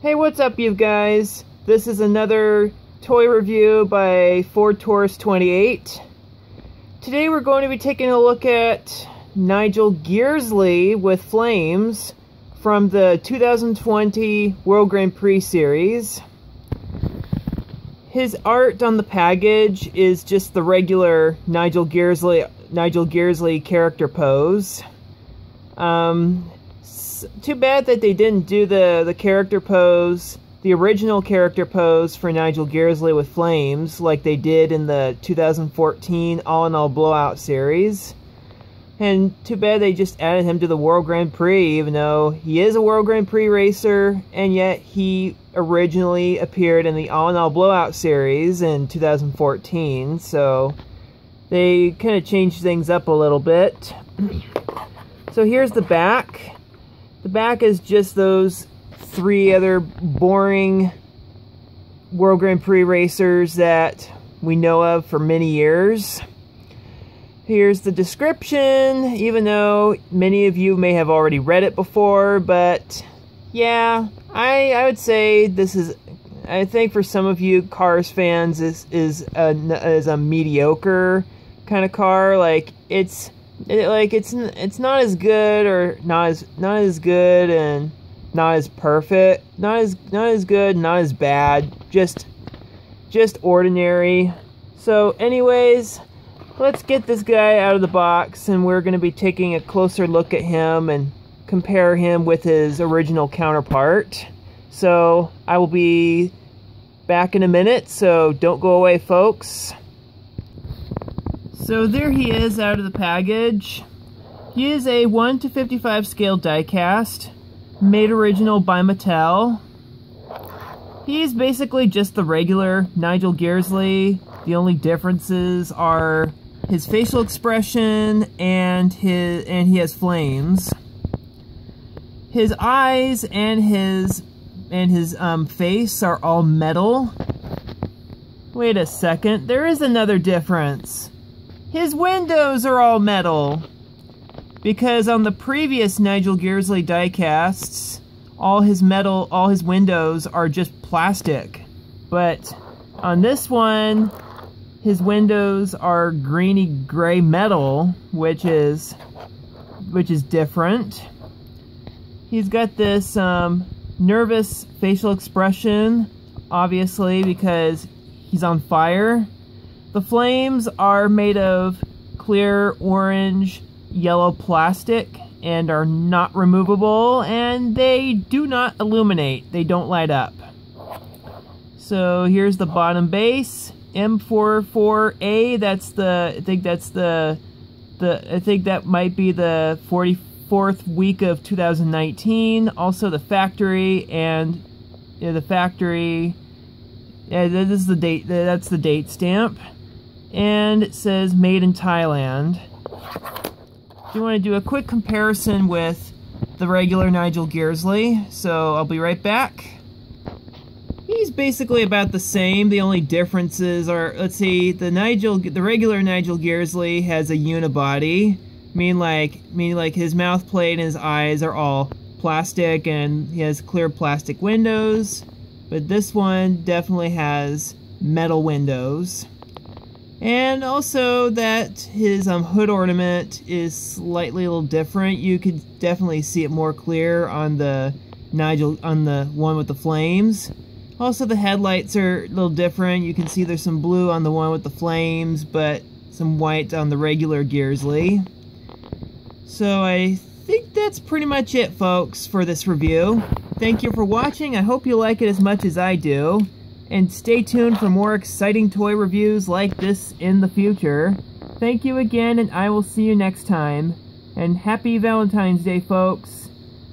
Hey, what's up, you guys? This is another toy review by Ford Taurus 28. Today we're going to be taking a look at Nigel Gearsley with Flames from the 2020 World Grand Prix series. His art on the package is just the regular Nigel Gearsley character pose. Too bad that they didn't do the character pose, the original character pose for Nigel Gearsley with Flames, like they did in the 2014 All in All Blowout series. And too bad they just added him to the World Grand Prix, even though he is a World Grand Prix racer, and yet he originally appeared in the All in All Blowout series in 2014, so they kind of changed things up a little bit. So here's the back. The back is just those three other boring World Grand Prix racers that we know of for many years. Here's the description, even though many of you may have already read it before, but yeah, I would say this is, I think for some of you Cars fans, this is a mediocre kind of car. Like it's not as good, or not as good and not as perfect, not as good, not as bad, just ordinary. So anyways, let's get this guy out of the box, and we're going to be taking a closer look at him and compare him with his original counterpart. So I will be back in a minute, so don't go away, folks. So there he is out of the package. He is a 1/55 scale diecast, made original by Mattel. He's basically just the regular Nigel Gearsley. The only differences are his facial expression and he has flames. His eyes and his face are all metal. Wait a second, there is another difference. His windows are all metal, because on the previous Nigel Gearsley diecasts, all his windows are just plastic. But on this one, his windows are greeny gray metal, which is different. He's got this nervous facial expression, obviously, because he's on fire. The flames are made of clear orange yellow plastic and are not removable, and they do not illuminate. They don't light up. So here's the bottom base, M44A. I think that might be the 44th week of 2019. Also the factory, and this is the date. That's the date stamp. And it says made in Thailand. You want to do a quick comparison with the regular Nigel Gearsley, so I'll be right back. He's basically about the same. The only differences are, let's see, the regular Nigel Gearsley has a unibody, meaning like his mouth plate and his eyes are all plastic, and he has clear plastic windows. But this one definitely has metal windows. And also that his hood ornament is slightly a little different. You could definitely see it more clear on the one with the flames. Also the headlights are a little different. You can see there's some blue on the one with the flames, but some white on the regular Gearsley. So I think that's pretty much it, folks, for this review. Thank you for watching. I hope you like it as much as I do. And stay tuned for more exciting toy reviews like this in the future. Thank you again, and I will see you next time. And happy Valentine's Day, folks.